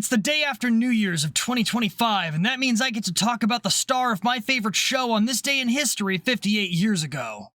It's the day after New Year's of 2025, and that means I get to talk about the star of my favorite show on this day in history 58 years ago.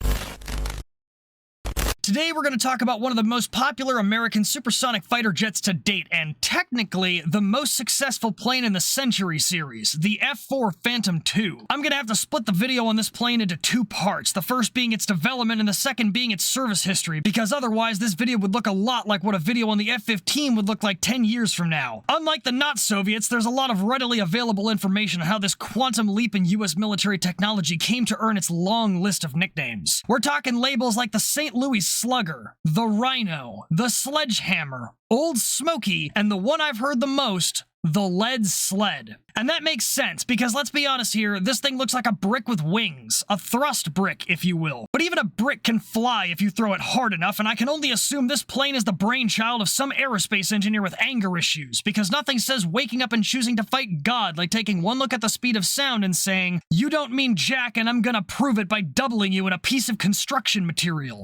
Today we're going to talk about one of the most popular American supersonic fighter jets to date, and technically the most successful plane in the Century series, the F-4 Phantom II. I'm going to have to split the video on this plane into two parts, the first being its development and the second being its service history, because otherwise this video would look a lot like what a video on the F-15 would look like 10 years from now. Unlike the not-Soviets, there's a lot of readily available information on how this quantum leap in US military technology came to earn its long list of nicknames. We're talking labels like the St. Louis Slugger, the Rhino, the Sledgehammer, Old Smoky, and the one I've heard the most, the Lead Sled. And that makes sense, because let's be honest here, this thing looks like a brick with wings. A thrust brick, if you will. But even a brick can fly if you throw it hard enough, and I can only assume this plane is the brainchild of some aerospace engineer with anger issues, because nothing says waking up and choosing to fight God like taking one look at the speed of sound and saying, "You don't mean jack, and I'm gonna prove it by doubling you in a piece of construction material."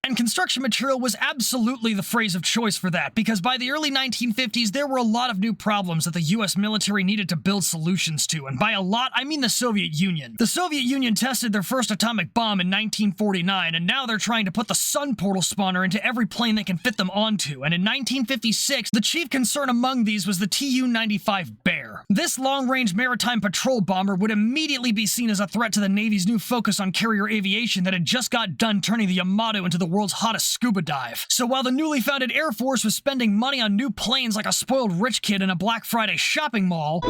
And construction material was absolutely the phrase of choice for that, because by the early 1950s, there were a lot of new problems that the US military needed to build solutions to, and by a lot, I mean the Soviet Union. The Soviet Union tested their first atomic bomb in 1949, and now they're trying to put the sun portal spawner into every plane they can fit them onto, and in 1956, the chief concern among these was the Tu-95 Bear. This long-range maritime patrol bomber would immediately be seen as a threat to the Navy's new focus on carrier aviation that had just got done turning the Emote into the world's hottest scuba dive. So while the newly founded Air Force was spending money on new planes like a spoiled rich kid in a Black Friday shopping mall,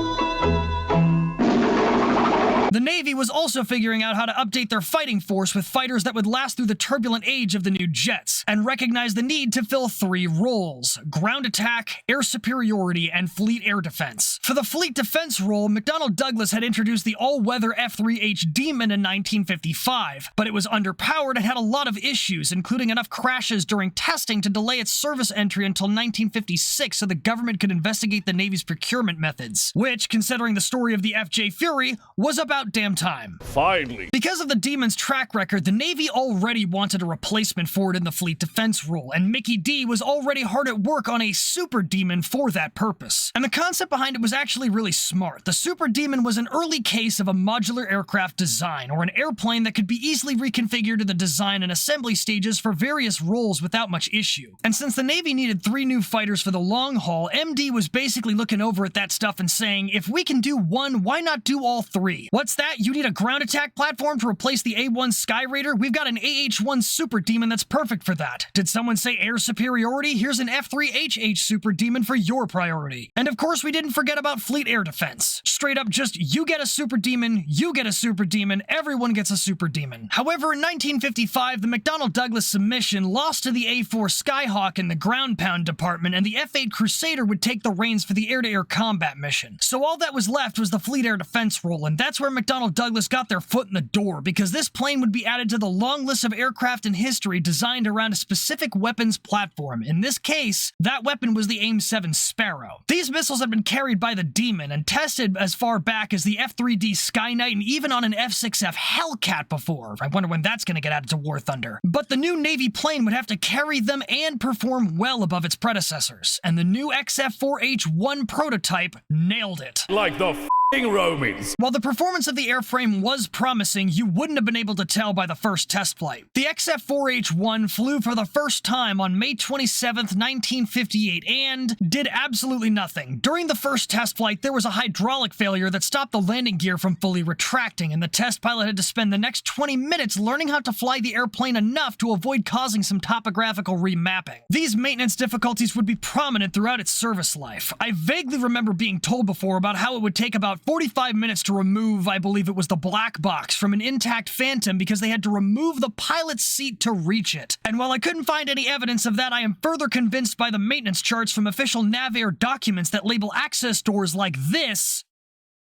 the Navy was also figuring out how to update their fighting force with fighters that would last through the turbulent age of the new jets, and recognized the need to fill three roles: ground attack, air superiority, and fleet air defense. For the fleet defense role, McDonnell Douglas had introduced the all-weather F-3H Demon in 1955, but it was underpowered and had a lot of issues, including enough crashes during testing to delay its service entry until 1956 so the government could investigate the Navy's procurement methods, which, considering the story of the FJ Fury, was about damn time. Finally. Because of the Demon's track record, the Navy already wanted a replacement for it in the fleet defense role, and Mickey D was already hard at work on a Super Demon for that purpose. And the concept behind it was actually really smart. The Super Demon was an early case of a modular aircraft design, or an airplane that could be easily reconfigured to the design and assembly stages for various roles without much issue. And since the Navy needed 3 new fighters for the long haul, MD was basically looking over at that stuff and saying, if we can do one, why not do all 3? What's that? You need a ground attack platform to replace the A-1 Sky Raider? We've got an AH-1 Super Demon that's perfect for that. Did someone say air superiority? Here's an F-3HH Super Demon for your priority. And of course, we didn't forget about fleet air defense. Straight up just, you get a Super Demon, you get a Super Demon, everyone gets a Super Demon. However, in 1955, the McDonnell Douglas submission lost to the A-4 Skyhawk in the ground pound department, and the F-8 Crusader would take the reins for the air-to-air combat mission. So all that was left was the fleet air defense role, and that's where McDonnell Douglas got their foot in the door, because this plane would be added to the long list of aircraft in history designed around a specific weapons platform. In this case, that weapon was the AIM-7 Sparrow. These missiles had been carried by the Demon and tested as far back as the F-3D Skyknight and even on an F-6F Hellcat before. I wonder when that's going to get added to War Thunder. But the new Navy plane would have to carry them and perform well above its predecessors, and the new XF-4H-1 prototype nailed it. Like the Romans. While the performance of the airframe was promising, you wouldn't have been able to tell by the first test flight. The XF-4H-1 flew for the first time on May 27th, 1958, and did absolutely nothing. During the first test flight, there was a hydraulic failure that stopped the landing gear from fully retracting, and the test pilot had to spend the next 20 minutes learning how to fly the airplane enough to avoid causing some topographical remapping. These maintenance difficulties would be prominent throughout its service life. I vaguely remember being told before about how it would take about 45 minutes to remove, I believe it was the black box, from an intact Phantom because they had to remove the pilot's seat to reach it. And while I couldn't find any evidence of that, I am further convinced by the maintenance charts from official NavAir documents that label access doors like this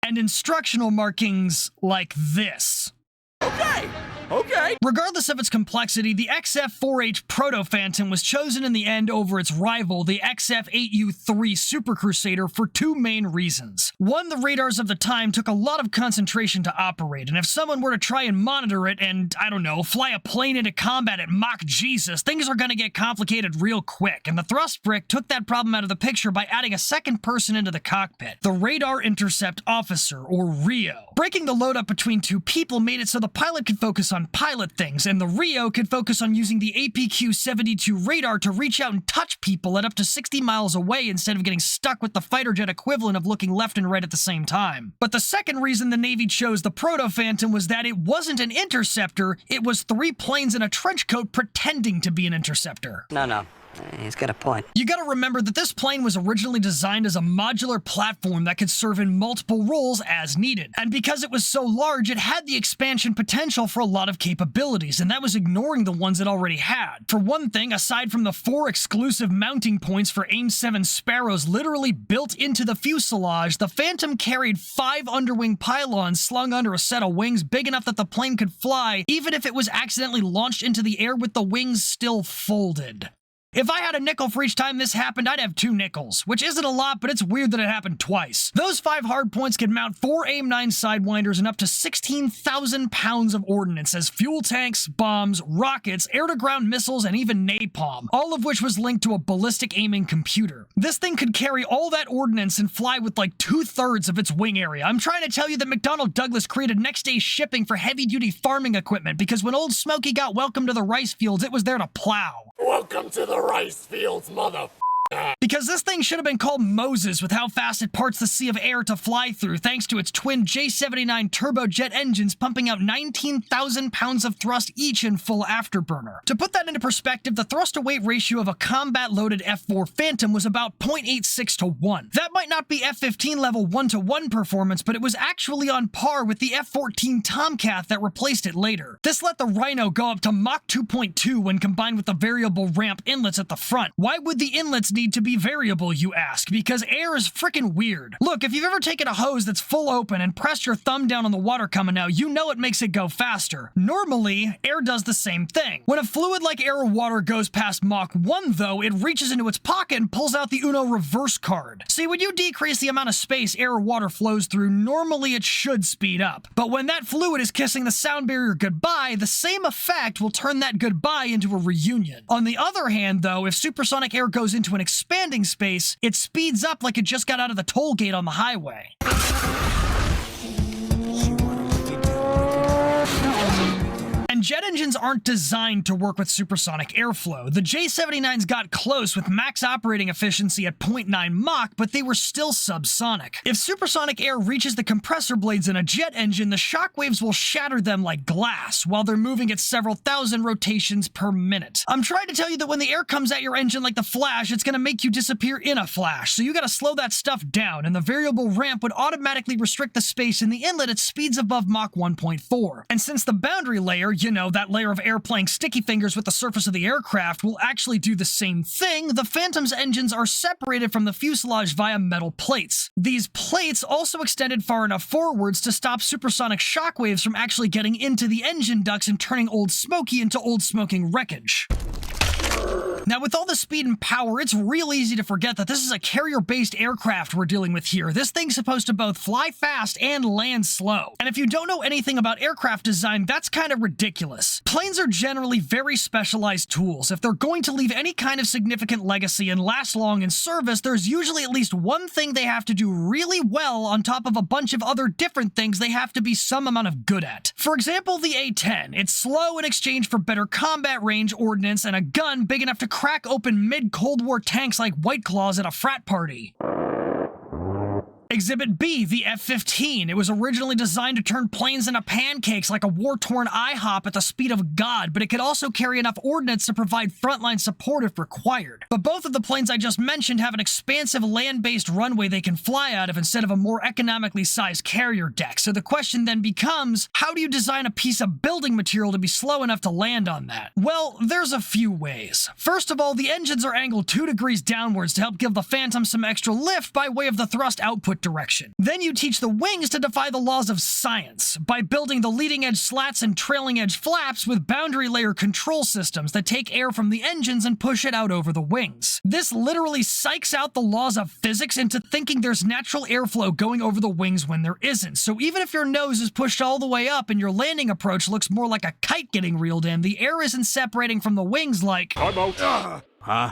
and instructional markings like this. Okay, Okay. Regardless of its complexity, the XF-4H Proto-Phantom was chosen in the end over its rival, the XF-8U-3 Super Crusader, for two main reasons. One, the radars of the time took a lot of concentration to operate, and if someone were to try and monitor it and, I don't know, fly a plane into combat at Mach Jesus, things are gonna get complicated real quick, and the thrust brick took that problem out of the picture by adding a second person into the cockpit, the Radar Intercept Officer, or RIO. Breaking the load up between two people made it so the pilot could focus on pilot things, and the RIO could focus on using the APQ-72 radar to reach out and touch people at up to 60 miles away instead of getting stuck with the fighter jet equivalent of looking left and right at the same time. But the second reason the Navy chose the Proto-Phantom was that it wasn't an interceptor, it was three planes in a trench coat pretending to be an interceptor. No. He's got a point. You gotta remember that this plane was originally designed as a modular platform that could serve in multiple roles as needed. And because it was so large, it had the expansion potential for a lot of capabilities, and that was ignoring the ones it already had. For one thing, aside from the 4 exclusive mounting points for AIM-7 Sparrows literally built into the fuselage, the Phantom carried 5 underwing pylons slung under a set of wings big enough that the plane could fly, even if it was accidentally launched into the air with the wings still folded. If I had a nickel for each time this happened, I'd have 2 nickels, which isn't a lot, but it's weird that it happened twice. Those 5 hardpoints could mount 4 AIM-9 Sidewinders and up to 16,000 pounds of ordnance as fuel tanks, bombs, rockets, air-to-ground missiles, and even napalm, all of which was linked to a ballistic aiming computer. This thing could carry all that ordnance and fly with like 2/3 of its wing area. I'm trying to tell you that McDonnell Douglas created next-day shipping for heavy-duty farming equipment because when Old Smokey got welcome to the rice fields, it was there to plow. Welcome to the rice fields, mother. Because this thing should have been called Moses with how fast it parts the sea of air to fly through thanks to its twin J79 turbojet engines pumping out 19,000 pounds of thrust each in full afterburner. To put that into perspective, the thrust-to-weight ratio of a combat-loaded F-4 Phantom was about 0.86 to 1. That might not be F-15 level 1-to-1 performance, but it was actually on par with the F-14 Tomcat that replaced it later. This let the Rhino go up to Mach 2.2 when combined with the variable ramp inlets at the front. Why would the inlets need to be variable, you ask? Because air is frickin' weird. Look, if you've ever taken a hose that's full open and pressed your thumb down on the water coming out, you know it makes it go faster. Normally, air does the same thing. When a fluid like air or water goes past Mach 1, though, it reaches into its pocket and pulls out the Uno reverse card. See, when you decrease the amount of space air or water flows through, normally it should speed up. But when that fluid is kissing the sound barrier goodbye, the same effect will turn that goodbye into a reunion. On the other hand, though, if supersonic air goes into an expanding space, it speeds up like it just got out of the toll gate on the highway. And jet engines aren't designed to work with supersonic airflow. The J79s got close with max operating efficiency at 0.9 Mach, but they were still subsonic. If supersonic air reaches the compressor blades in a jet engine, the shockwaves will shatter them like glass, while they're moving at several thousand rotations per minute. I'm trying to tell you that when the air comes at your engine like the Flash, it's gonna make you disappear in a flash, so you gotta slow that stuff down, and the variable ramp would automatically restrict the space in the inlet at speeds above Mach 1.4. And since the boundary layer, you know, that layer of air playing sticky fingers with the surface of the aircraft, will actually do the same thing, the Phantom's engines are separated from the fuselage via metal plates. These plates also extended far enough forwards to stop supersonic shockwaves from actually getting into the engine ducts and turning Old Smokey into old smoking wreckage. Now, with all the speed and power, it's real easy to forget that this is a carrier-based aircraft we're dealing with here. This thing's supposed to both fly fast and land slow. And if you don't know anything about aircraft design, that's kind of ridiculous. Planes are generally very specialized tools. If they're going to leave any kind of significant legacy and last long in service, there's usually at least one thing they have to do really well on top of a bunch of other different things they have to be some amount of good at. For example, the A-10. It's slow in exchange for better combat range, ordnance, and a gun big enough to crack open mid-Cold War tanks like White Claws at a frat party. Exhibit B, the F-15. It was originally designed to turn planes into pancakes like a war-torn IHOP at the speed of God, but it could also carry enough ordnance to provide frontline support if required. But both of the planes I just mentioned have an expansive land-based runway they can fly out of instead of a more economically sized carrier deck. So the question then becomes, how do you design a piece of building material to be slow enough to land on that? Well, there's a few ways. First of all, the engines are angled 2 degrees downwards to help give the Phantom some extra lift by way of the thrust output input direction. Then you teach the wings to defy the laws of science by building the leading edge slats and trailing edge flaps with boundary layer control systems that take air from the engines and push it out over the wings. This literally psychs out the laws of physics into thinking there's natural airflow going over the wings when there isn't. So even if your nose is pushed all the way up and your landing approach looks more like a kite getting reeled in, the air isn't separating from the wings like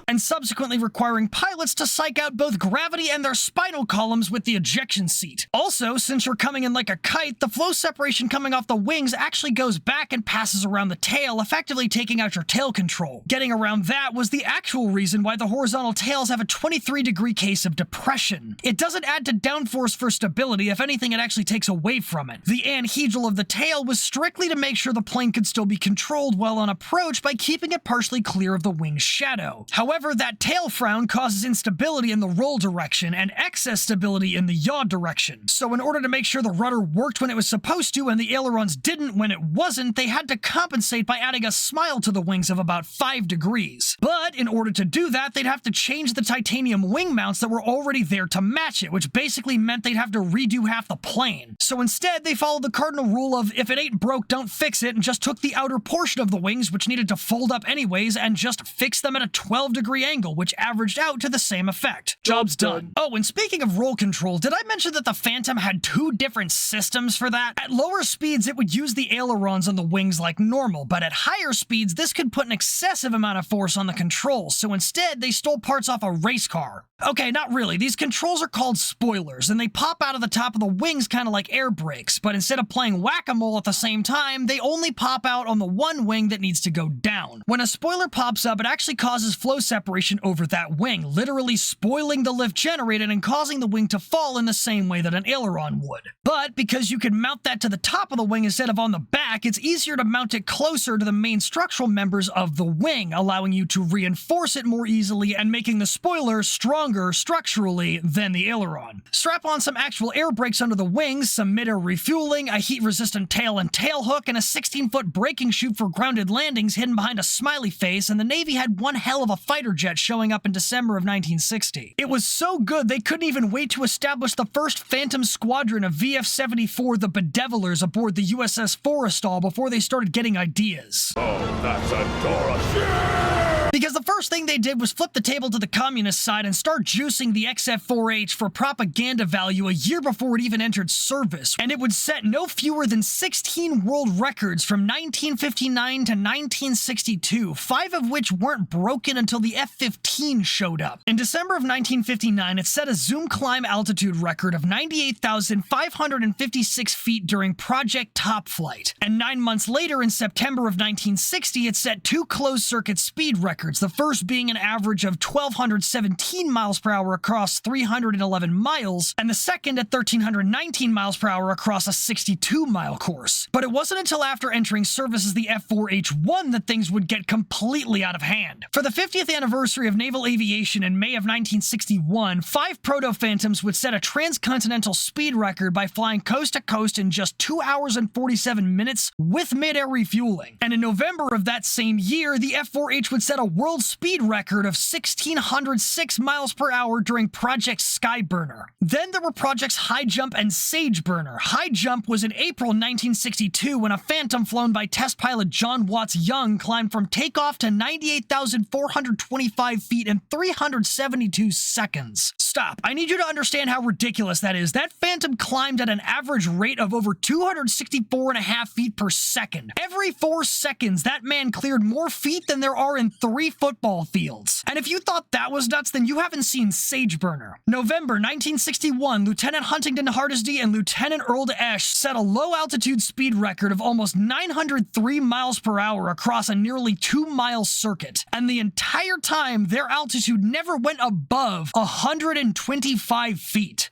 and subsequently requiring pilots to psych out both gravity and their spinal columns with the ejection seat. Also, since you're coming in like a kite, the flow separation coming off the wings actually goes back and passes around the tail, effectively taking out your tail control. Getting around that was the actual reason why the horizontal tails have a 23-degree case of depression. It doesn't add to downforce for stability, if anything it actually takes away from it. The anhedral of the tail was strictly to make sure the plane could still be controlled while on approach by keeping it partially clear of the wing's shadow. However, that tail frown causes instability in the roll direction and excess stability in the yaw direction. So in order to make sure the rudder worked when it was supposed to and the ailerons didn't when it wasn't, they had to compensate by adding a smile to the wings of about 5 degrees. But in order to do that, they'd have to change the titanium wing mounts that were already there to match it, which basically meant they'd have to redo half the plane. So instead, they followed the cardinal rule of if it ain't broke, don't fix it, and just took the outer portion of the wings, which needed to fold up anyways, and just fixed them at a 12-degree angle, which averaged out to the same effect. Job's done. Oh, and speaking of roll control, did I mention that the Phantom had 2 different systems for that? At lower speeds, it would use the ailerons on the wings like normal, but at higher speeds, this could put an excessive amount of force on the controls, so instead, they stole parts off a race car. Okay, not really. These controls are called spoilers, and they pop out of the top of the wings kind of like air brakes, but instead of playing whack-a-mole at the same time, they only pop out on the one wing that needs to go down. When a spoiler pops up, it actually causes flow separation over that wing, literally spoiling the lift generated and causing the wing to fall in the same way that an aileron would. But because you can mount that to the top of the wing instead of on the back, it's easier to mount it closer to the main structural members of the wing, allowing you to reinforce it more easily and making the spoiler stronger structurally than the aileron. Strap on some actual air brakes under the wings, some mid-air refueling, a heat-resistant tail and tail hook, and a 16-foot braking chute for grounded landings hidden behind a smiley face, and the Navy had one hell of a fighter jet showing up in December of 1960. It was so good they couldn't even wait to establish the first Phantom squadron of VF-74 the Bedevilers aboard the USS Forrestal before they started getting ideas. Oh, that's adorable. Because the first thing they did was flip the table to the communist side and start juicing the XF-4H for propaganda value a year before it even entered service, and it would set no fewer than 16 world records from 1959 to 1962, 5 of which weren't broken until the F-15 showed up. In December of 1959, it set a zoom climb altitude record of 98,556 feet during Project Top Flight, and 9 months later, in September of 1960, it set 2 closed-circuit speed records, the first being an average of 1,217 miles per hour across 311 miles, and the second at 1,319 miles per hour across a 62-mile course. But it wasn't until after entering service as the F-4H-1 that things would get completely out of hand. For the 50th anniversary of naval aviation in May of 1961, 5 Proto-Phantoms would set a transcontinental speed record by flying coast to coast in just 2 hours and 47 minutes with mid-air refueling. And in November of that same year, the F-4H would set a world speed record of 1,606 miles per hour during Project Skyburner. Then there were projects High Jump and Sageburner. High Jump was in April 1962 when a Phantom flown by test pilot John Watts Young climbed from takeoff to 98,425 feet in 372 seconds. Stop. I need you to understand how ridiculous that is. That Phantom climbed at an average rate of over 264.5 feet per second. Every 4 seconds, that man cleared more feet than there are in 3 football fields. And if you thought that was nuts, then you haven't seen Sageburner. November 1961, Lieutenant Huntington Hardesty and Lieutenant Earl Esch set a low-altitude speed record of almost 903 miles per hour across a nearly 2-mile circuit. And the entire time, their altitude never went above 125 feet.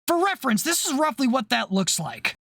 For reference, this is roughly what that looks like.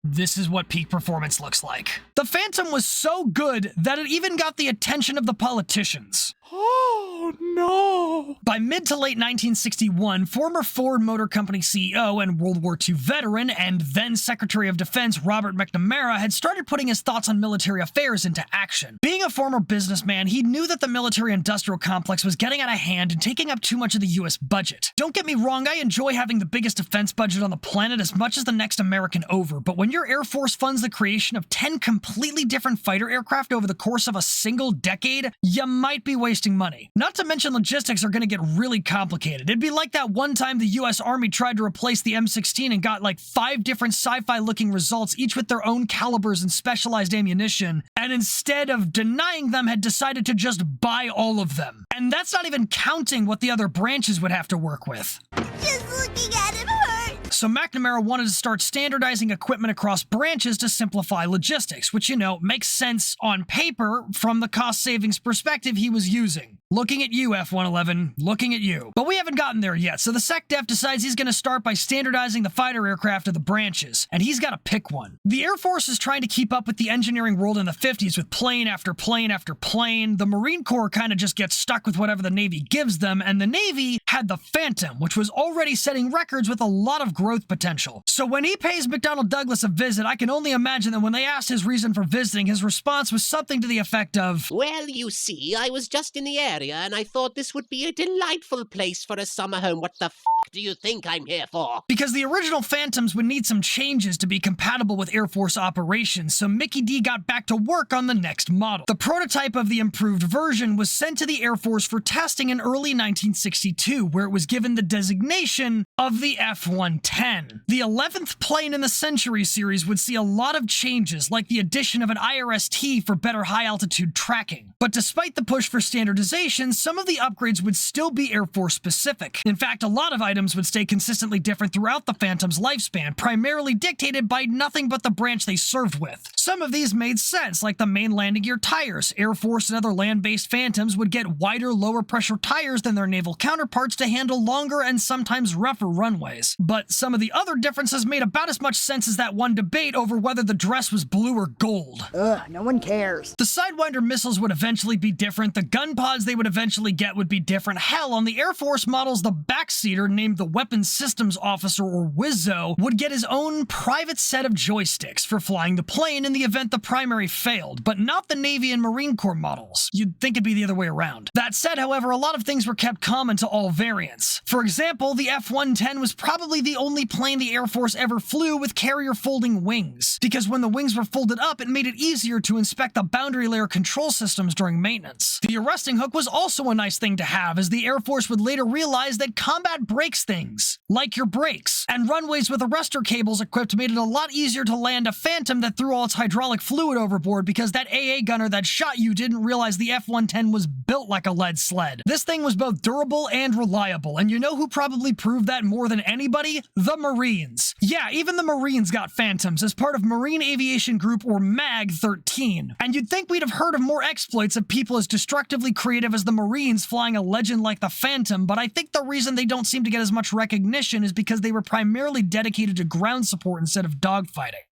This is what peak performance looks like. The Phantom was so good that it even got the attention of the politicians. Oh, no. So, by mid to late 1961, former Ford Motor Company CEO and World War II veteran and then Secretary of Defense Robert McNamara had started putting his thoughts on military affairs into action. Being a former businessman, he knew that the military-industrial complex was getting out of hand and taking up too much of the US budget. Don't get me wrong, I enjoy having the biggest defense budget on the planet as much as the next American over, but when your Air Force funds the creation of 10 completely different fighter aircraft over the course of a single decade, you might be wasting money. Not to mention logistics are going to get really complicated. It'd be like that one time the US Army tried to replace the M16 and got like 5 different sci-fi looking results, each with their own calibers and specialized ammunition, and instead of denying them had decided to just buy all of them. And that's not even counting what the other branches would have to work with. Just looking at him hurt. So McNamara wanted to start standardizing equipment across branches to simplify logistics, which, you know, makes sense on paper from the cost savings perspective he was using. Looking at you, F-111, looking at you. But we haven't gotten there yet, so the SecDef decides he's going to start by standardizing the fighter aircraft of the branches, and he's got to pick one. The Air Force is trying to keep up with the engineering world in the 50s with plane after plane after plane. The Marine Corps kind of just gets stuck with whatever the Navy gives them, and the Navy had the Phantom, which was already setting records with a lot of growth potential. So when he pays McDonnell Douglas a visit, I can only imagine that when they asked his reason for visiting, his response was something to the effect of, "Well, you see, I was just in the area and I thought this would be a delightful place for a summer home. What the f*** do you think I'm here for?" Because the original Phantoms would need some changes to be compatible with Air Force operations, so Mickey D got back to work on the next model. The prototype of the improved version was sent to the Air Force for testing in early 1962, where it was given the designation of the F-110. The 11th plane in the Century series would see a lot of changes, like the addition of an IRST for better high-altitude tracking. But despite the push for standardization, some of the upgrades would still be Air Force specific. In fact, a lot of items would stay consistently different throughout the Phantom's lifespan, primarily dictated by nothing but the branch they served with. Some of these made sense, like the main landing gear tires. Air Force and other land-based Phantoms would get wider, lower-pressure tires than their naval counterparts to handle longer and sometimes rougher runways. But some of the other differences made about as much sense as that one debate over whether the dress was blue or gold. Ugh, no one cares. The Sidewinder missiles would eventually be different, the gun pods they would eventually get would be different. Hell, on the Air Force models, the backseater, named the Weapons Systems Officer or WISO, would get his own private set of joysticks for flying the plane in the event the primary failed, but not the Navy and Marine Corps models. You'd think it'd be the other way around. That said, however, a lot of things were kept common to all variants. For example, the F-110 was probably the only plane the Air Force ever flew with carrier folding wings, because when the wings were folded up, it made it easier to inspect the boundary layer control systems during maintenance. The arresting hook was also a nice thing to have, as the Air Force would later realize that combat breaks things, like your brakes, and runways with arrestor cables equipped made it a lot easier to land a Phantom that threw all its hydraulic fluid overboard because that AA gunner that shot you didn't realize the F-110 was built like a lead sled. This thing was both durable and reliable, and you know who probably proved that more than anybody? The Marines. Yeah, even the Marines got Phantoms as part of Marine Aviation Group or MAG-13. And you'd think we'd have heard of more exploits of people as destructively creative as the Marines flying a legend like the Phantom, but I think the reason they don't seem to get as much recognition is because they were primarily dedicated to ground support instead of dogfighting.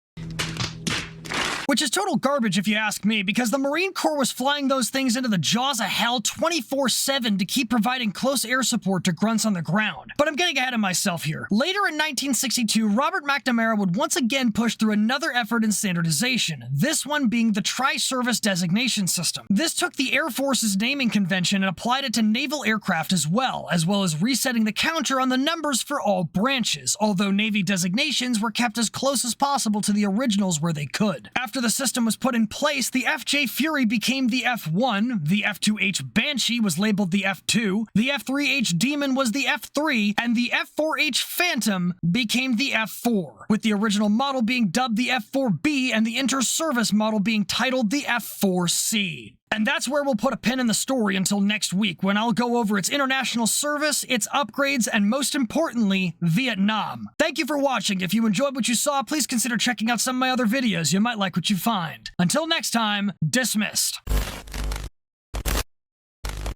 Which is total garbage if you ask me, because the Marine Corps was flying those things into the jaws of hell 24/7 to keep providing close air support to grunts on the ground. But I'm getting ahead of myself here. Later in 1962, Robert McNamara would once again push through another effort in standardization, this one being the Tri-Service Designation System. This took the Air Force's naming convention and applied it to naval aircraft as well as resetting the counter on the numbers for all branches, although Navy designations were kept as close as possible to the originals where they could. After the system was put in place, the FJ Fury became the F1, the F2H Banshee was labeled the F2, the F3H Demon was the F3, and the F4H Phantom became the F4, with the original model being dubbed the F4B and the inter-service model being titled the F4C. And that's where we'll put a pin in the story until next week, when I'll go over its international service, its upgrades, and most importantly, Vietnam. Thank you for watching. If you enjoyed what you saw, please consider checking out some of my other videos. You might like what you find. Until next time, dismissed.